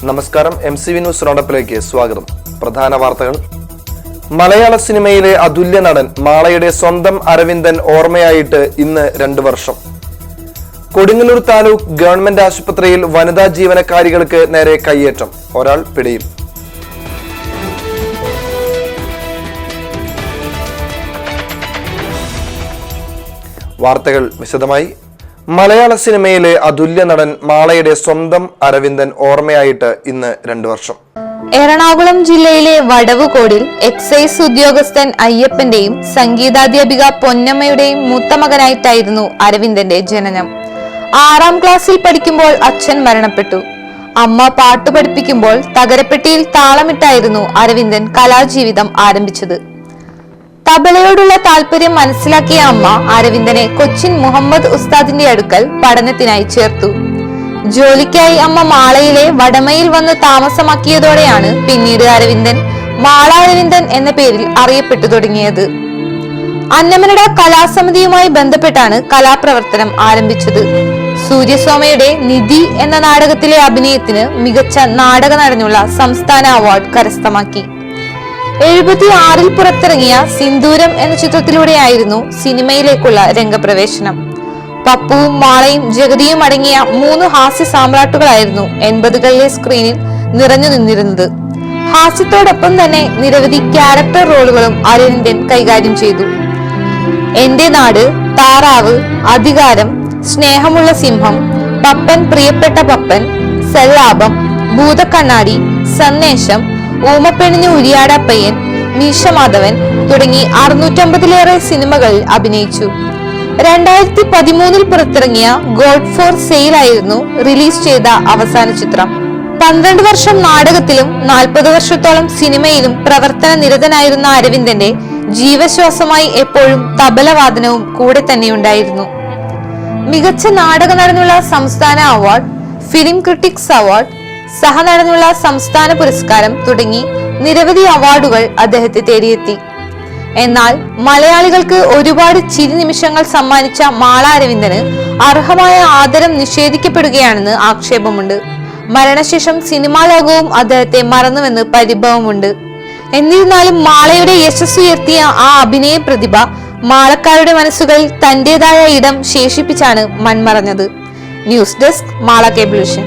നമസ്കാരം. MCV news റൗണ്ടപ്പിലേക്ക് സ്വാഗതം. പ്രധാന വാർത്തകൾ. മലയാള സിനിമയിലെ അതുല്യ നടൻ മാളയുടെ സ്വന്തം അരവിന്ദൻ ഓർമ്മയായിട്ട് ഇന്ന് 2 വർഷം. കൊടുങ്ങല്ലൂർ താലൂക്ക് ഗവൺമെന്റ് ആശുപത്രിയിൽ വനിതാ ജീവനക്കാരികൾക്ക് നേരെ കയ്യേറ്റം, ഒരാൾ പിടിയിൽ. വാർത്തകൾ വിശദമായി. മലയാള സിനിമയിലെ അതുല്യ നടൻ മാളയുടെ സ്വന്തം അരവിന്ദൻ ഓർമ്മയായിട്ട് ഇന്ന് 2 വർഷം. എറണാകുളം ജില്ലയിലെ വടവുകോടിൽ എക്സൈസ് ഉദ്യോഗസ്ഥൻ അയ്യപ്പന്റെയും സംഗീതാധ്യാപിക പൊന്നമ്മയുടെയും മൂത്ത മകനായിട്ടായിരുന്നു അരവിന്ദന്റെ ജനനം. 6ാം ക്ലാസ്സിൽ പഠിക്കുമ്പോൾ അച്ഛൻ മരണപ്പെട്ടു. അമ്മ പാട്ടു പഠിപ്പിക്കുമ്പോൾ തകരപ്പെട്ടിയിൽ താളമിട്ടായിരുന്നു അരവിന്ദൻ കലാജീവിതം ആരംഭിച്ചത്. തബലയോടുള്ള താല്പര്യം മനസ്സിലാക്കിയ അമ്മ അരവിന്ദനെ കൊച്ചിൻ മുഹമ്മദ് ഉസ്താദിന്റെ അടുക്കൽ പഠനത്തിനായി ചേർത്തു. ജോലിക്കായി അമ്മ മാളയിലെ വടമയിൽ വന്ന് താമസമാക്കിയതോടെയാണ് പിന്നീട് അരവിന്ദൻ മാള അരവിന്ദൻ എന്ന പേരിൽ അറിയപ്പെട്ടു തുടങ്ങിയത്. അന്നമനട കലാസമിതിയുമായി ബന്ധപ്പെട്ടാണ് കലാപ്രവർത്തനം ആരംഭിച്ചത്. സൂര്യസോമയുടെ നിധി എന്ന നാടകത്തിലെ അഭിനയത്തിന് മികച്ച നാടക നടനുള്ള സംസ്ഥാന അവാർഡ് കരസ്ഥമാക്കി. 76-ൽ പുറത്തിറങ്ങിയ സിന്ദൂരം എന്ന ചിത്രത്തിലൂടെയായിരുന്നു സിനിമയിലേക്കുള്ള രംഗപ്രവേശനം. പപ്പുവും മാളയും ജഗതിയും അടങ്ങിയ 3 ഹാസ്യ സാമ്രാട്ടുകളായിരുന്നു 80കളിലെ സ്ക്രീനിൽ നിറഞ്ഞു നിന്നിരുന്നത്. ഹാസ്യത്തോടൊപ്പം തന്നെ നിരവധി ക്യാരക്ടർ റോളുകളും അരവിന്ദൻ കൈകാര്യം ചെയ്തു. എന്റെ നാട്, താറാവ്, അധികാരം, സ്നേഹമുള്ള സിംഹം, പപ്പൻ പ്രിയപ്പെട്ട പപ്പൻ, സല്ലാപം, ഭൂതക്കണ്ണാടി, സന്ദേശം, ഊമപ്പെണ്ണിന് ഉരിയാടപ്പയ്യൻ, മീശമാധവൻ തുടങ്ങി 650-ലേറെ സിനിമകളിൽ അഭിനയിച്ചു. 2013-ൽ പുറത്തിറങ്ങിയ ഗോഡ് ഫോർ സെയിൽ ആയിരുന്നു റിലീസ് ചെയ്ത അവസാന ചിത്രം. 12 വർഷം നാടകത്തിലും 40 വർഷത്തോളം സിനിമയിലും പ്രവർത്തന നിരതനായിരുന്ന അരവിന്ദന്റെ ജീവശ്വാസമായി എപ്പോഴും തബലവാദനവും കൂടെ തന്നെയുണ്ടായിരുന്നു. മികച്ച നാടക നടനുള്ള സംസ്ഥാന അവാർഡ്, ഫിലിം ക്രിട്ടിക്സ് അവാർഡ്, സഹനടനുള്ള സംസ്ഥാന പുരസ്കാരം തുടങ്ങി നിരവധി അവാർഡുകൾ അദ്ദേഹത്തെ തേടിയെത്തി. എന്നാൽ മലയാളികൾക്ക് ഒരുപാട് ചിരി നിമിഷങ്ങൾ സമ്മാനിച്ച മാള അരവിന്ദന് അർഹമായ ആദരം നിഷേധിക്കപ്പെടുകയാണെന്ന് ആക്ഷേപമുണ്ട്. മരണശേഷം സിനിമാ ലോകവും അദ്ദേഹത്തെ മറന്നുവെന്ന് പരിഭവമുണ്ട്. എന്നിരുന്നാലും മാളയുടെ യശസ്സുയർത്തിയ ആ അഭിനയ പ്രതിഭ മാളക്കാരുടെ മനസ്സുകളിൽ തന്റേതായ ഇടം ശേഷിപ്പിച്ചാണ് മൺമറഞ്ഞത്. News desk, Mala cable vision.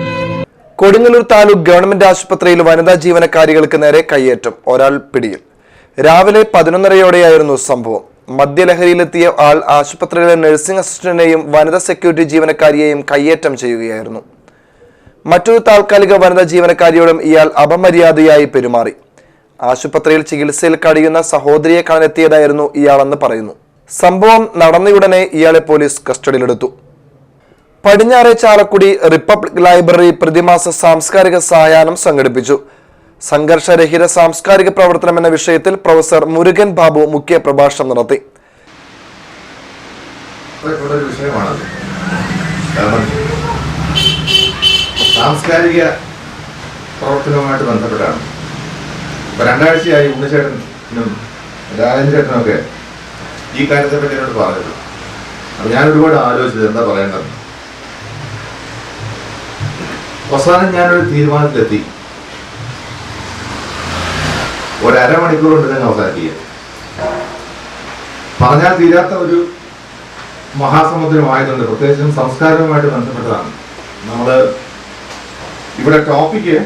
Kodungallur taluk government ആശുപത്രിയിൽ വനിതാ ജീവനക്കാരികൾക്ക് നേരെ കയ്യേറ്റം, ഒരാൾ പിടിയിൽ. രാവിലെ 11:30യോടെയായിരുന്നു സംഭവം. മദ്യലഹരിയിലെത്തിയ ആൾ ആശുപത്രിയിലെ നഴ്സിംഗ് അസിസ്റ്റന്റിനെയും വനിതാ സെക്യൂരിറ്റി ജീവനക്കാരിയെയും കയ്യേറ്റം ചെയ്യുകയായിരുന്നു. മറ്റൊരു താൽക്കാലിക വനിതാ ജീവനക്കാരിയോടും ഇയാൾ അപമര്യാദയായി പെരുമാറി. ആശുപത്രിയിൽ ചികിത്സയിൽ കഴിയുന്ന സഹോദരിയെ കാണാനെത്തിയതായിരുന്നു ഇയാളെന്ന് പറയുന്നു. സംഭവം നടന്നയുടനെ ഇയാളെ പോലീസ് കസ്റ്റഡിയിലെടുത്തു. പടിഞ്ഞാറെ ചാലക്കുടി റിപ്പബ്ലിക് ലൈബ്രറി പ്രതിമാസ സാംസ്കാരിക സായാഹ്നം സംഘടിപ്പിച്ചു. സംഘർഷരഹിത സാംസ്കാരിക പ്രവർത്തനം എന്ന വിഷയത്തിൽ പ്രൊഫസർ മുരുകൻ ബാബു മുഖ്യ പ്രഭാഷണം നടത്തി. സാംസ്കാരിക പ്രവർത്തനവുമായിട്ട് ബന്ധപ്പെട്ടാണ്. ഇപ്പൊ 2 ആഴ്ചയായി ഉണ്ണിച്ചേട്ടനും രാജേന്ദ്രനും ഒക്കെ ഈ കാര്യത്തെ പറ്റി എന്നോട് പറഞ്ഞത്. അപ്പൊ ഞാൻ ഒരുപാട് ആലോചിച്ചത് എന്താ പറയേണ്ടത്. അവസാനം ഞാനൊരു തീരുമാനത്തിലെത്തി. 1.5 മണിക്കൂർ കൊണ്ട് തന്നെ അവസാനിക്കുക. പറഞ്ഞാൽ തീരാത്ത ഒരു മഹാസമുദ്രമായതുകൊണ്ട്, പ്രത്യേകിച്ചും സംസ്കാരവുമായിട്ട് ബന്ധപ്പെട്ടതാണ്. നമ്മള് ഇവിടെ ടോപ്പിക്ക്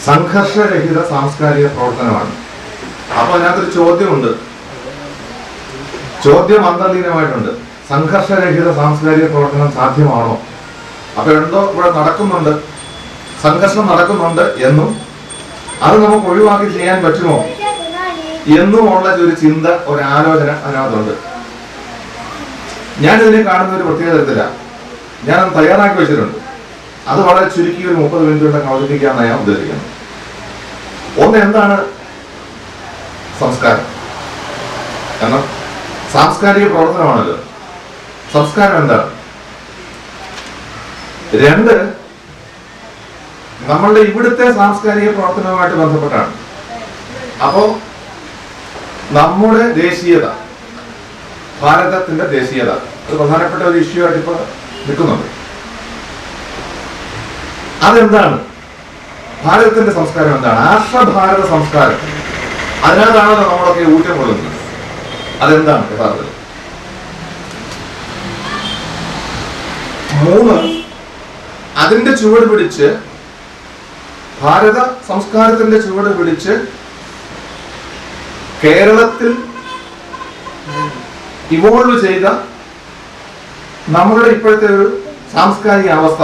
സംഘർഷരഹിത സാംസ്കാരിക പ്രവർത്തനമാണ്. അപ്പൊ അതിനകത്തൊരു ചോദ്യമുണ്ട്. ചോദ്യം അന്തർലീനമായിട്ടുണ്ട്. സംഘർഷരഹിത സാംസ്കാരിക പ്രവർത്തനം സാധ്യമാണോ? അപ്പൊ എന്തോ ഇവിടെ നടക്കുന്നുണ്ട്, സംഘർഷം നടക്കുന്നുണ്ട് എന്നും അത് നമുക്ക് ഒഴിവാക്കി ചെയ്യാൻ പറ്റുമോ എന്നുമുള്ള ഒരു ചിന്ത, ഒരു ആലോചന അതിനകത്തുണ്ട്. ഞാനിതിനെ കാണുന്ന ഒരു പ്രത്യേക തരത്തിലാണ്. ഞാനത് തയ്യാറാക്കി വെച്ചിട്ടുണ്ട്. അത് വളരെ ചുരുക്കി ഒരു 30 മിനിറ്റ് കൊണ്ട് അവതരിപ്പിക്കാമെന്ന് ഞാൻ ഉദ്ദേശിക്കുന്നത്. ഒന്ന്, എന്താണ് സംസ്കാരം? കാരണം സാംസ്കാരിക പ്രവർത്തനമാണല്ലോ. സംസ്കാരം എന്താണ്? 2, നമ്മളുടെ ഇവിടുത്തെ സാംസ്കാരിക പ്രവർത്തനവുമായിട്ട് ബന്ധപ്പെട്ടാണ്. അപ്പോ നമ്മുടെ ദേശീയത, ഭാരതത്തിന്റെ ദേശീയത, അത് പ്രധാനപ്പെട്ട ഒരു ഇഷ്യൂ ആയിട്ട് ഇപ്പോൾ നിൽക്കുന്നുണ്ട്. അതെന്താണ്? ഭാരതത്തിന്റെ സംസ്കാരം എന്താണ്? ആർഷഭാരത സംസ്കാരം. അതിനകത്താണല്ലോ നമ്മളൊക്കെ ഊറ്റം കൊള്ളുന്നത്. അതെന്താണ് യഥാർത്ഥത്തിൽ? 3, അതിന്റെ ചുവട് പിടിച്ച്, ഭാരത സംസ്കാരത്തിന്റെ ചുവട് പിടിച്ച് കേരളത്തിൽ ഇവോൾവ് ചെയ്ത നമ്മളുടെ ഇപ്പോഴത്തെ ഒരു സാംസ്കാരിക അവസ്ഥ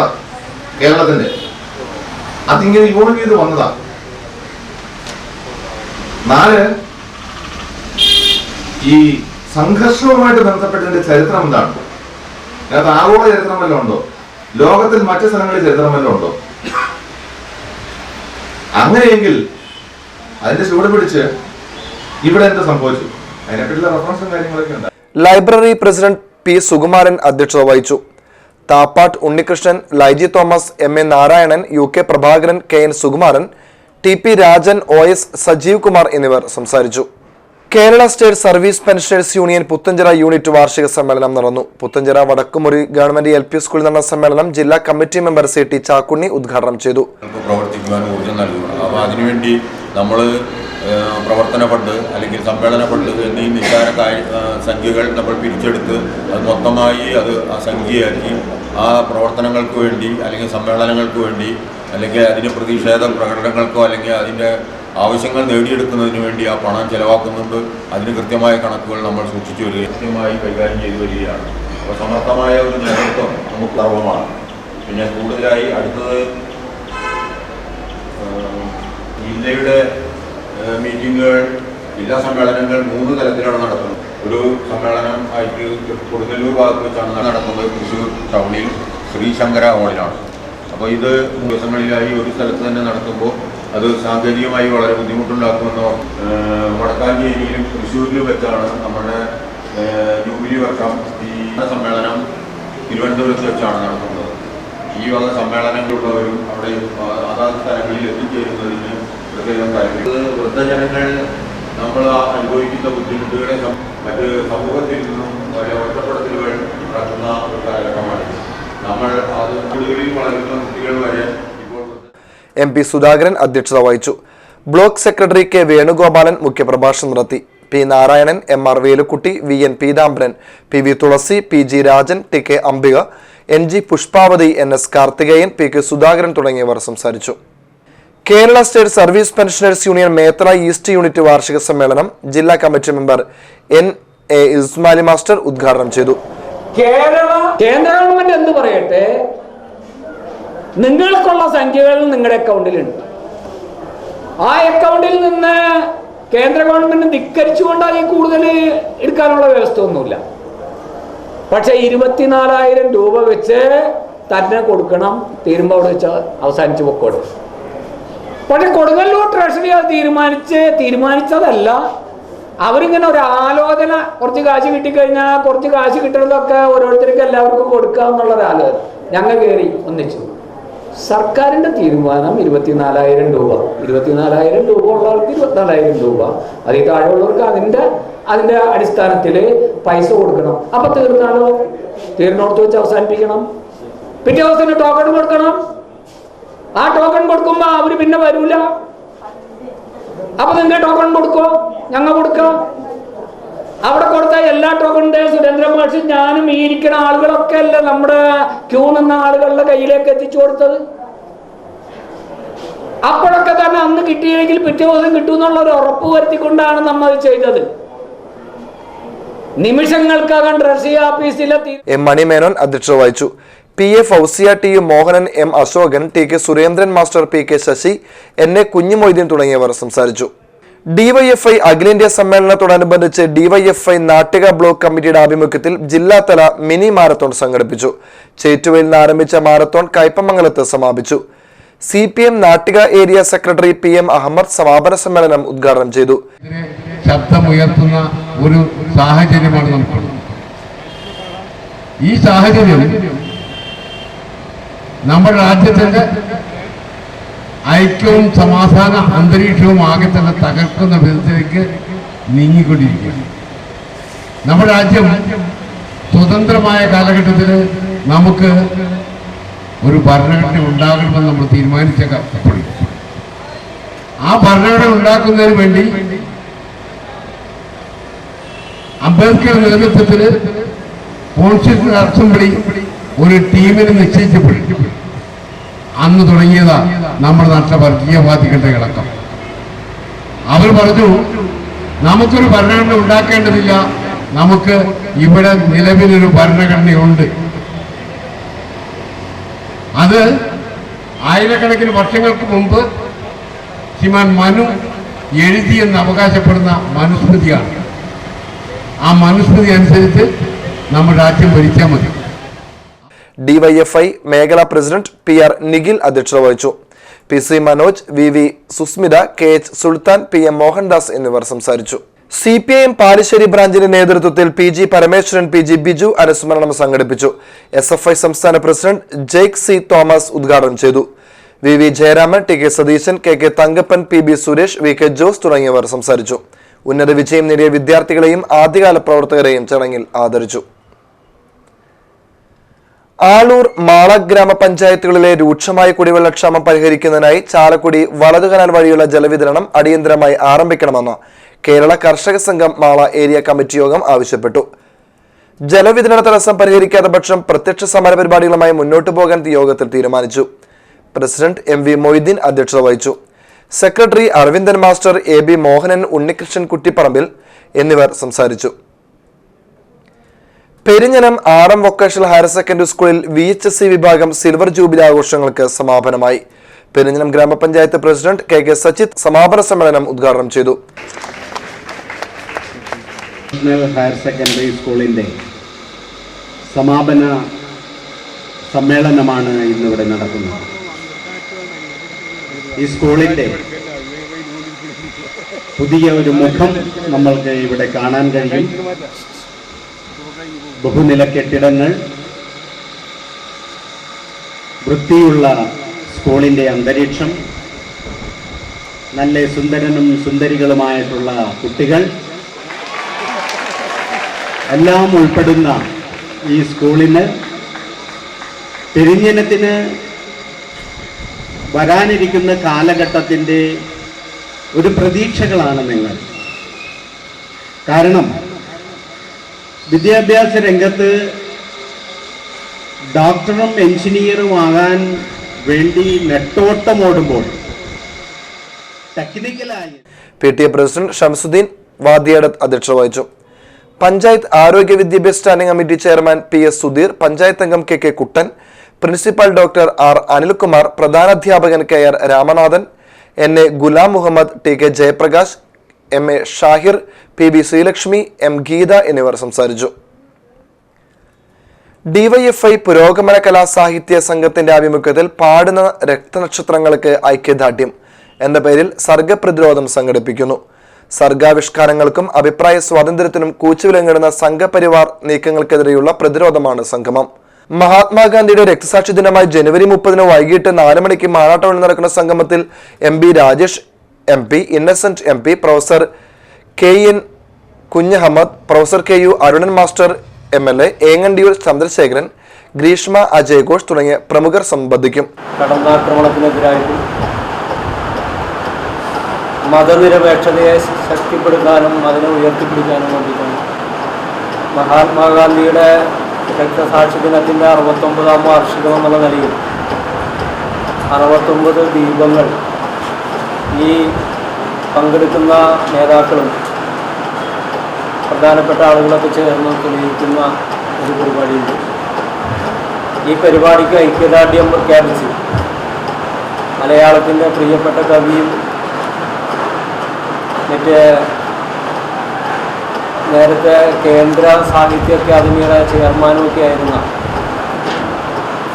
കേരളത്തിന്റെ അതിങ്ങനെ ഇവോൾവ് ചെയ്ത് വന്നതാണ്. 4, ഈ സംഘർഷവുമായിട്ട് ബന്ധപ്പെട്ടതിന്റെ ചരിത്രം എന്താണ്? അതിനകത്ത് ആഗോള ചരിത്രം വല്ലതും ഉണ്ടോ? ലോകത്തിൽ മറ്റു സ്ഥലങ്ങളിൽ ചരിത്രം വല്ലതും ഉണ്ടോ? അങ്ങനെയെങ്കിൽ അതിന്റെ ചുവട് പിടിച്ച് ഇവിടെ എന്ത് സംഭവിച്ചു? അതിനെപ്പറ്റിയുള്ള റെഫറൻസും കാര്യങ്ങളൊക്കെ ഉണ്ട്. ലൈബ്രറി പ്രസിഡന്റ് പി സുകുമാരൻ അധ്യക്ഷത വഹിച്ചു. Thappattu Unnikrishnan, Laiji Thomas, M A Narayanan, U K Prabhakaran, K N Sukumaran, T P Rajan, O S Sajeev Kumar എന്നിവർ സംസാരിച്ചു. Kerala state service pensioners union Puthenchira unit വാർഷിക സമ്മേളനം നടന്നു. പുത്തഞ്ചിറ വടക്കുമുറി ഗവൺമെന്റ് LP സ്കൂളിൽ നടന്ന സമ്മേളനം ജില്ലാ കമ്മിറ്റി മെമ്പർ CT ചാക്കുണ്ണി ഉദ്ഘാടനം ചെയ്തു. പ്രവർത്തിക്കുവാൻ ഊർജ്ജം നൽകുകയാണ്. അപ്പോൾ അതിനുവേണ്ടി നമ്മൾ പ്രവർത്തന ഫണ്ട് അല്ലെങ്കിൽ സമ്മേളന ഫണ്ട് എന്നീ നിസ്സാര സംഖ്യകൾ നമ്മൾ പിരിച്ചെടുത്ത് അത് മൊത്തമായി ആ സംഖ്യയാക്കി ആ പ്രവർത്തനങ്ങൾക്ക് വേണ്ടി അല്ലെങ്കിൽ സമ്മേളനങ്ങൾക്ക് വേണ്ടി അല്ലെങ്കിൽ അതിന് പ്രതിഷേധ പ്രകടനങ്ങൾക്കോ അല്ലെങ്കിൽ അതിൻ്റെ ആവശ്യങ്ങൾ നേടിയെടുക്കുന്നതിന് വേണ്ടി ആ പണം ചെലവാക്കുന്നുണ്ട്. അതിന് കൃത്യമായ കണക്കുകൾ നമ്മൾ സൂക്ഷിച്ചു വരികയും കൃത്യമായി കൈകാര്യം ചെയ്തു വരികയാണ്. അപ്പോൾ സമർത്ഥമായ ഒരു നേതൃത്വം നമുക്ക് സർവമാണ്. പിന്നെ കൂടുതലായി അടുത്തത് ജില്ലയുടെ മീറ്റിങ്ങുകൾ, ജില്ലാ സമ്മേളനങ്ങൾ 3 തലത്തിലാണ് നടത്തുന്നത്. ഒരു സമ്മേളനം ആയിട്ട് കൊടുങ്ങല്ലൂർ ഭാഗത്ത് വെച്ചാണ് നടത്തുന്നത്. തൃശ്ശൂർ ടൗണിൽ ശ്രീശങ്കര ഹാളിലാണ്. അപ്പോൾ ഇത് ദിവസങ്ങളിലായി ഒരു സ്ഥലത്ത് തന്നെ നടത്തുമ്പോൾ അത് സാങ്കേതികമായി വളരെ ബുദ്ധിമുട്ടുണ്ടാക്കുമെന്നോ. വടക്കാഞ്ചേരിയിലും തൃശ്ശൂരിലും വെച്ചാണ് നമ്മുടെ ജൂബിലി വർഷം ഈ സമ്മേളനം തിരുവനന്തപുരത്ത് വെച്ചാണ് നടത്തുന്നത്. ഈ വക സമ്മേളനങ്ങളുള്ളവരും അവിടെ അതാത് സ്ഥലങ്ങളിൽ എത്തിച്ചേരുന്നതിന് പ്രത്യേകം താല്പര്യം. വൃദ്ധജനങ്ങൾ നമ്മൾ അനുഭവിക്കുന്ന ബുദ്ധിമുട്ടുകളെ മറ്റ് സമൂഹത്തിൽ നിന്നും വളരെ ഒറ്റപ്പെടുത്തലുകൾ നടത്തുന്ന ഒരു കാലഘട്ടമാണ്. നമ്മൾ അത് വീടുകളിൽ വളരുന്ന കുട്ടികൾ വരെ MP സുധാകരൻ അധ്യക്ഷത വഹിച്ചു. ബ്ലോക്ക് സെക്രട്ടറി K വേണുഗോപാലൻ മുഖ്യപ്രഭാഷണം നടത്തി. P Narayanan, MR Velukutty, VN Peethambaran, PV തുളസി, PG Rajan, TK Ambika, NG Pushpavati, NS Karthikeyan, PK Sudhakaran തുടങ്ങിയവർ സംസാരിച്ചു. Kerala state service pensioners union Methala east unit വാർഷിക സമ്മേളനം ജില്ലാ കമ്മിറ്റി മെമ്പർ NA ഇസ്മാലി മാസ്റ്റർ ഉദ്ഘാടനം ചെയ്തു. കേന്ദ്ര ഗവൺമെന്റ് എന്ത് പറയട്ടെ, നിങ്ങൾക്കുള്ള സംഖ്യകൾ നിങ്ങളുടെ അക്കൗണ്ടിലുണ്ട്. ആ അക്കൗണ്ടിൽ നിന്ന് കേന്ദ്ര ഗവൺമെന്റ് ധിക്കരിച്ചുകൊണ്ടായി കൂടുതൽ എടുക്കാനുള്ള വ്യവസ്ഥ ഒന്നുമില്ല. പക്ഷെ 24,000 രൂപ വെച്ച് തന്നെ കൊടുക്കണം. തീരുമ്പോൾ അവിടെ വെച്ച് അവസാനിച്ച് പൊക്കോട്. പക്ഷെ കൊടുങ്ങല്ലൂർ ട്രഷറി അത് തീരുമാനിച്ചതല്ല. അവരിങ്ങനെ ഒരു ആലോചന, കുറച്ച് കാശ് കിട്ടിക്കഴിഞ്ഞാൽ കുറച്ച് കാശ് കിട്ടുന്നതൊക്കെ ഓരോരുത്തർക്ക് എല്ലാവർക്കും കൊടുക്കുക എന്നുള്ളൊരു ആലോചന ഞങ്ങൾ കയറി ഒന്നിച്ചു. സർക്കാരിന്റെ തീരുമാനം 24,000 രൂപ. 24,000 രൂപ ഉള്ളവർക്ക് 24,000 രൂപ, അതിൽ താഴെയുള്ളവർക്ക് അതിന്റെ അടിസ്ഥാനത്തിൽ പൈസ കൊടുക്കണം. അപ്പൊ തീർന്നാലോ, തീർന്നോടത്ത് വെച്ച് അവസാനിപ്പിക്കണം. പിറ്റേ ദിവസത്തിന് ടോക്കൺ കൊടുക്കണം. ആ ടോക്കൺ കൊടുക്കുമ്പോ അവര് പിന്നെ വരൂല. അപ്പൊ നിങ്ങൾ ടോക്കൺ കൊടുക്കോ, ഞങ്ങൾ കൊടുക്കാം. അവിടെ കൊടുത്ത എല്ലാ ടോക്കണിന്റെ സുരേന്ദ്ര മാഷ് ഞാനും ഈ ഇരിക്കുന്ന ആളുകളൊക്കെ അല്ല നമ്മുടെ ക്യൂ നിന്ന ആളുകളുടെ കയ്യിലേക്ക് എത്തിച്ചു കൊടുത്തത്. അപ്പോഴൊക്കെ തന്നെ അന്ന് കിട്ടിയില്ലെങ്കിൽ പിറ്റേ ദിവസം കിട്ടുമെന്നുള്ള ഒരു ഉറപ്പ് വരുത്തിക്കൊണ്ടാണ് നമ്മൾ ചെയ്തത്. നിമിഷങ്ങൾക്കകം ട്രഷറി ഓഫീസിലെ M മണിമേനോൻ അധ്യക്ഷത വഹിച്ചു. PA Fousiya, TU Mohanan, M Ashokan, TK Surendran master, PK Shashi, NA Kunhumoideen തുടങ്ങിയവർ സംസാരിച്ചു. DYFI അഖിലേന്ത്യാ സമ്മേളനത്തോടനുബന്ധിച്ച് DYFI നാട്ടിക ബ്ലോക്ക് കമ്മിറ്റിയുടെ ആഭിമുഖ്യത്തിൽ ജില്ലാതല മിനി മാരത്തോൺ സംഘടിപ്പിച്ചു. ചേറ്റുവയിൽ നിന്ന് ആരംഭിച്ച മാരത്തോൺ കയ്പമംഗലത്ത് സമാപിച്ചു. CPM Nattika area secretary PM Ahammed സമാപന സമ്മേളനം ഉദ്ഘാടനം ചെയ്തു. ശബ്ദമുയർത്തുന്ന ഒരു സാഹചര്യമാണ് നമുക്കുള്ളത്. ഈ സാഹചര്യം നമ്മുടെ രാജ്യത്തിന്റെ ഐക്യവും സമാധാന അന്തരീക്ഷവും ആകെ തന്നെ തകർക്കുന്ന വിധത്തിലേക്ക് നീങ്ങിക്കൊണ്ടിരിക്കുകയാണ്. നമ്മുടെ രാജ്യം സ്വതന്ത്രമായ കാലഘട്ടത്തിൽ നമുക്ക് ഒരു ഭരണഘടന ഉണ്ടാകണമെന്ന് നമ്മൾ തീരുമാനിച്ചപ്പോഴും ആ ഭരണഘടന ഉണ്ടാക്കുന്നതിന് വേണ്ടി അംബേദ്കർ നേതൃത്വത്തിൽ കോൺസ്റ്റിറ്റ്യൂഷൻ അസംബ്ലി ഒരു ടീമിനെ നിശ്ചയിച്ചപ്പോൾ അന്ന് തുടങ്ങിയതാ നമ്മുടെ നാട്ടിലെ വർഗീയവാദികളുടെ ഇളക്കം. അവർ പറഞ്ഞു, നമുക്കൊരു ഭരണഘടന ഉണ്ടാക്കേണ്ടതില്ല, നമുക്ക് ഇവിടെ നിലവിലൊരു ഭരണഘടനയുണ്ട്. അത് ആയിരക്കണക്കിന് വർഷങ്ങൾക്ക് മുമ്പ് ശ്രീമാൻ മനു എഴുതിയെന്ന് അവകാശപ്പെടുന്ന മനുസ്മൃതിയാണ്. ആ മനുസ്മൃതി അനുസരിച്ച് നമ്മുടെ രാജ്യം ഭരിച്ചാൽ മതി. ഡിവൈഎഫ്ഐ മേഖലാ പ്രസിഡന്റ് PR നിഖിൽ അധ്യക്ഷത വഹിച്ചു. PC Manoj, VV Sushmita, KH സുൽത്താൻ, PM മോഹൻദാസ് എന്നിവർ സംസാരിച്ചു. CPIM പാലിശ്ശേരി ബ്രാഞ്ചിന്റെ നേതൃത്വത്തിൽ PG പരമേശ്വരൻ, PG ബിജു അനുസ്മരണം സംഘടിപ്പിച്ചു. SFI സംസ്ഥാന പ്രസിഡന്റ് ജെയ്ക് C തോമസ് ഉദ്ഘാടനം ചെയ്തു. VV Jayaraman, TK Satheesan, KK Thankappan, PB Suresh, VK Jose തുടങ്ങിയവർ സംസാരിച്ചു. ഉന്നത വിജയം നേടിയ വിദ്യാർത്ഥികളെയും ആദ്യകാല പ്രവർത്തകരെയും ചടങ്ങിൽ ആദരിച്ചു. ആളൂർ, മാള ഗ്രാമപഞ്ചായത്തുകളിലെ രൂക്ഷമായ കുടിവെള്ളക്ഷാമം പരിഹരിക്കുന്നതിനായി ചാലക്കുടി വലതു കനാൽ വഴിയുള്ള ജലവിതരണം അടിയന്തരമായി ആരംഭിക്കണമെന്ന് കേരള കർഷക സംഘം മാള ഏരിയ കമ്മിറ്റി യോഗം ആവശ്യപ്പെട്ടു. ജലവിതരണ തടസ്സം പരിഹരിക്കാത്ത പക്ഷം പ്രത്യക്ഷ സമര പരിപാടികളുമായി മുന്നോട്ടു പോകാൻ യോഗത്തിൽ തീരുമാനിച്ചു. പ്രസിഡന്റ് MV മൊയ്തീൻ അധ്യക്ഷത വഹിച്ചു. Secretary Aravindan master, AB Mohanan, Unnikrishnan Kuttipparambil എന്നിവർ സംസാരിച്ചു. Perinjanam RM vocational higher secondary സ്കൂളിൽ VHSC വിഭാഗം സിൽവർ ജൂബിലി ആഘോഷങ്ങൾക്ക് സമാപനമായി. പെരിഞ്ഞനം ഗ്രാമപഞ്ചായത്ത് പ്രസിഡന്റ് KK സച്ചിത് സമാപന സമ്മേളനം ഉദ്ഘാടനം ചെയ്തു. ഹയർ സെക്കൻഡറി സ്കൂളിന്റെ സമാപന സമ്മേളനമാണ് ഇന്നിവിടെ നടക്കുന്നത്. ഈ സ്കൂളിന്റെ പുതിയ ഒരു മുഖം നമ്മൾക്ക് ഇവിടെ കാണാൻ കഴിയും. ബഹുനില കെട്ടിടങ്ങൾ, വൃത്തിയുള്ള സ്കൂളിന്റെ അന്തരീക്ഷം, നല്ല സുന്ദരനും സുന്ദരികളുമായിട്ടുള്ള കുട്ടികൾ എല്ലാം ഉൾപ്പെടുന്ന ഈ സ്കൂളിന് പെരിഞ്ഞനത്തിന് വരാനിരിക്കുന്ന കാലഘട്ടത്തിൻ്റെ ഒരു പ്രതീക്ഷകളാണ് നിങ്ങൾ. കാരണം വിദ്യാഭ്യാസ രംഗത്ത് ഡോക്ടറും എഞ്ചിനീയറും ആകാൻ വേണ്ടി നെട്ടോട്ടമോടുമ്പോൾ ടെക്നിക്കലായി PTA പ്രസിഡന്റ് ഷംസുദ്ദീൻ വാദിയടത്ത് അധ്യക്ഷത വഹിച്ചു. പഞ്ചായത്ത് ആരോഗ്യ വിദ്യാഭ്യാസ standing committee chairman PS Sudheer, panchayat അംഗം KK Kuttan, principal doctor R Anilkumar, പ്രധാനാധ്യാപകൻ KR Ramanathan, NA Ghulam Muhammad, TK Jayaprakash, MA Shahir, PB Sreelakshmi, M Geetha എന്നിവർ സംസാരിച്ചു. DYFI പുരോഗമന കലാ സാഹിത്യ സംഘത്തിന്റെ ആഭിമുഖ്യത്തിൽ പാടുന്ന രക്തനക്ഷത്രങ്ങൾക്ക് ഐക്യദാർഢ്യം എന്ന പേരിൽ സർഗപ്രതിരോധം സംഘടിപ്പിക്കുന്നു. സർഗാവിഷ്കാരങ്ങൾക്കും അഭിപ്രായ സ്വാതന്ത്ര്യത്തിനും കൂച്ചുവിലങ്ങിടുന്ന സംഘപരിവാർ നീക്കങ്ങൾക്കെതിരെയുള്ള പ്രതിരോധമാണ് സംഗമം. മഹാത്മാഗാന്ധിയുടെ രക്തസാക്ഷി ദിനമായി ജനുവരി 30 വൈകിട്ട് 4 മണിക്ക് മാറാട്ടവണിൽ നടക്കുന്ന സംഗമത്തിൽ MB Rajesh MP, Innocent MP, professor KN Kunhammed, professor KU Arunan master MLA, Engandiyur Chandrasekharan, Greeshma, Ajay Ghosh തുടങ്ങിയ പ്രമുഖർ സംബന്ധിക്കും. കടന്നാക്രമണത്തിനെതിരായിട്ടും മതനിരപേക്ഷതയെ ശക്തിപ്പെടുത്താനും അതിനെ ഉയർത്തിപ്പിടിക്കാനും വേണ്ടിയിട്ടാണ് മഹാത്മാഗാന്ധിയുടെ രക്തസാക്ഷി ദിനത്തിൻ്റെ 69ാം വാർഷികം എന്നുള്ള നിലയിൽ 69 ദീപങ്ങൾ ഈ പങ്കെടുക്കുന്ന നേതാക്കളും പ്രധാനപ്പെട്ട ആളുകളൊക്കെ ചേർന്ന് തെളിയിക്കുന്ന ഒരു പരിപാടിയുണ്ട്. ഈ പരിപാടിക്ക് ഐക്യദാർഢ്യം പ്രഖ്യാപിച്ച് മലയാളത്തിൻ്റെ പ്രിയപ്പെട്ട കവിയും മറ്റേ നേരത്തെ കേന്ദ്ര സാഹിത്യ അക്കാദമിയുടെ ചെയർമാനുമൊക്കെ ആയിരുന്ന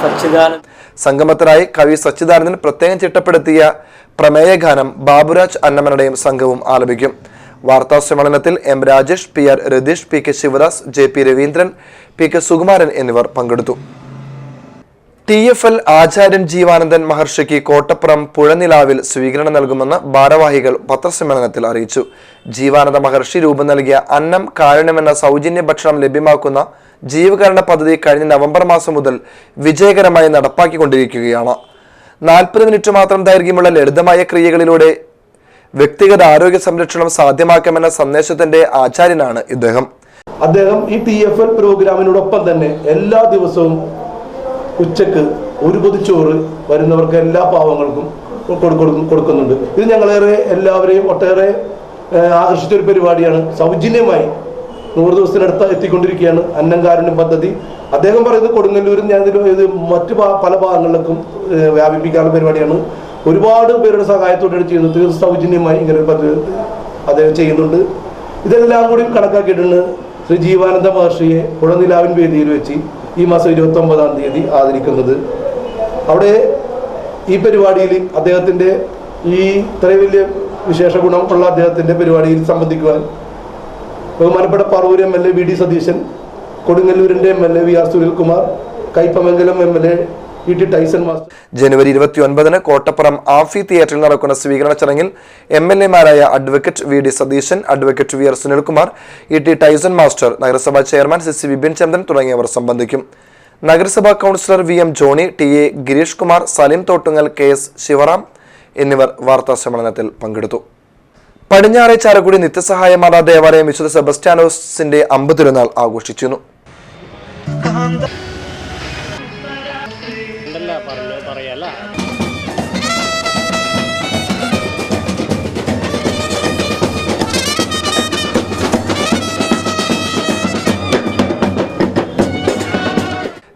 സച്ചിദാനന്ദൻ സംഗമത്തിനായി കവി സച്ചിദാനന്ദൻ പ്രത്യേകം ചിട്ടപ്പെടുത്തിയ പ്രമേയഗാനം ബാബുരാജ് അന്നമനയുടെയും സംഘവും ആലപിക്കും. വാർത്താ സമ്മേളനത്തിൽ M Rajesh, PR Ratheesh, PK Sivadas, JP Raveendran, PK Sukumaran എന്നിവർ പങ്കെടുത്തു. TFL ആചാര്യൻ ജീവാനന്ദൻ മഹർഷിക്ക് കോട്ടപ്പുറം പുഴനിലാവിൽ സ്വീകരണം നൽകുമെന്ന് ഭാരവാഹികൾ പത്രസമ്മേളനത്തിൽ അറിയിച്ചു. ജീവാനന്ദ മഹർഷി രൂപം നൽകിയ അന്നം കാരുണ്യം എന്ന സൗജന്യ ഭക്ഷണം ലഭ്യമാക്കുന്ന ജീവകരണ പദ്ധതി കഴിഞ്ഞ നവംബർ മാസം മുതൽ വിജയകരമായി നടപ്പാക്കിക്കൊണ്ടിരിക്കുകയാണ്. 40 മിനിറ്റ് മാത്രം ദൈർഘ്യമുള്ള ലളിതമായ ക്രിയകളിലൂടെ വ്യക്തിഗത ആരോഗ്യ സംരക്ഷണം സാധ്യമാക്കാമെന്ന സന്ദേശത്തിന്റെ ആചാര്യനാണ് ഇദ്ദേഹം. അദ്ദേഹം ഈ TFL പ്രോഗ്രാമിനോടൊപ്പം തന്നെ എല്ലാ ദിവസവും ഉച്ചക്ക് ഒരു പൊതിച്ചോറ് വരുന്നവർക്ക് എല്ലാ പാവങ്ങൾക്കും കൊടുക്കുന്നുണ്ട്. ഇത് ഞങ്ങളേറെ എല്ലാവരെയും ഒട്ടേറെ ആകർഷിച്ച ഒരു പരിപാടിയാണ്. സൗജന്യമായി 100 ദിവസത്തിനടുത്ത് എത്തിക്കൊണ്ടിരിക്കുകയാണ് അന്നംകാരുണ്യം പദ്ധതി. അദ്ദേഹം പറയുന്നത് കൊടുങ്ങല്ലൂരിൽ ഞാൻ ഇത് മറ്റു പല ഭാഗങ്ങളിലേക്കും വ്യാപിപ്പിക്കാനുള്ള പരിപാടിയാണ്. ഒരുപാട് പേരുടെ സഹായത്തോടെയാണ് ചെയ്യുന്നത്. തീർച്ചയായും സൗജന്യമായി ഇങ്ങനെ ഒരു പദ്ധതി അദ്ദേഹം ചെയ്യുന്നുണ്ട്. ഇതെല്ലാം കൂടി കണക്കാക്കിയിട്ടുണ്ട്. ശ്രീ ജീവാനന്ദ മഹർഷിയെ കുളനിലാവിൻ വേദിയിൽ വെച്ച് ഈ മാസം 29-ാം തീയതി ആദരിക്കുന്നത്. അവിടെ ഈ പരിപാടിയിൽ അദ്ദേഹത്തിൻ്റെ ഈ ഇത്രയും വലിയ വിശേഷ ഗുണമുള്ള അദ്ദേഹത്തിൻ്റെ പരിപാടിയിൽ സംബന്ധിക്കുവാൻ ബഹുമാനപ്പെട്ട പറവൂർ MLA VD സതീശൻ, കൊടുങ്ങല്ലൂരിൻ്റെ MLA VR Sunilkumar, Kaipamangalam MLA ET Tyson master. ജനുവരി 29-ന് കോട്ടപ്പുറം ആംഫി തിയേറ്ററിൽ നടക്കുന്ന സ്വീകരണ ചടങ്ങിൽ MLA-മാരായ advocate VD Satheesan, advocate VR Sunilkumar, ET Tyson master, നഗരസഭാ ചെയർമാൻ CC വിപിൻ ചന്ദ്രൻ തുടങ്ങിയവർ സംബന്ധിക്കും. നഗരസഭാ councillor VM Johnny, TA Girish Kumar, Salim Thottungal, KS Sivaram എന്നിവർ വാർത്താ സമ്മേളനത്തിൽ പങ്കെടുത്തു. പടിഞ്ഞാറെ ചാലക്കുടി നിത്യസഹായ മാതാ ദേവാലയം വിശുദ്ധ സെബസ്റ്റ്യാനോസിന്റെ അമ്പതിരുന്നാൾ ആഘോഷിച്ചിരുന്നു.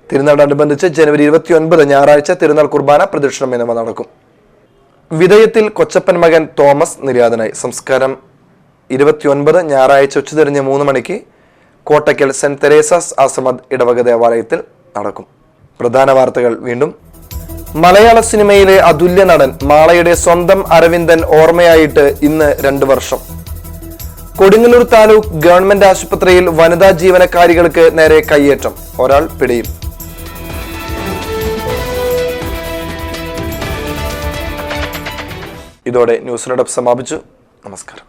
തിരുനാളോടനുബന്ധിച്ച് ജനുവരി 29 ഞായറാഴ്ച തിരുനാൾ കുർബാന, പ്രദക്ഷിണം എന്നിവ നടക്കും. വിധേയത്തിൽ കൊച്ചപ്പൻ മകൻ തോമസ് നിര്യാതനായി. സംസ്കാരം 29 ഞായറാഴ്ച ഉച്ചതിരിഞ്ഞ് 3 മണിക്ക് കോട്ടയ്ക്കൽ സെന്റ് തെരേസാസ് ആശ്രമത് ഇടവക ദേവാലയത്തിൽ നടക്കും. പ്രധാന വാർത്തകൾ വീണ്ടും. മലയാള സിനിമയിലെ അതുല്യ നടൻ മാളയുടെ സ്വന്തം അരവിന്ദൻ ഓർമ്മയായിട്ട് ഇന്ന് 2 വർഷം. കൊടുങ്ങല്ലൂർ താലൂക്ക് ഗവൺമെന്റ് ആശുപത്രിയിൽ വനിതാ ജീവനക്കാരികൾക്ക് നേരെ കയ്യേറ്റം, ഒരാൾ പിടിയിൽ. ഇതോടെ ന്യൂസ് റൗണ്ടപ്പ് സമാപിച്ചു. നമസ്കാരം.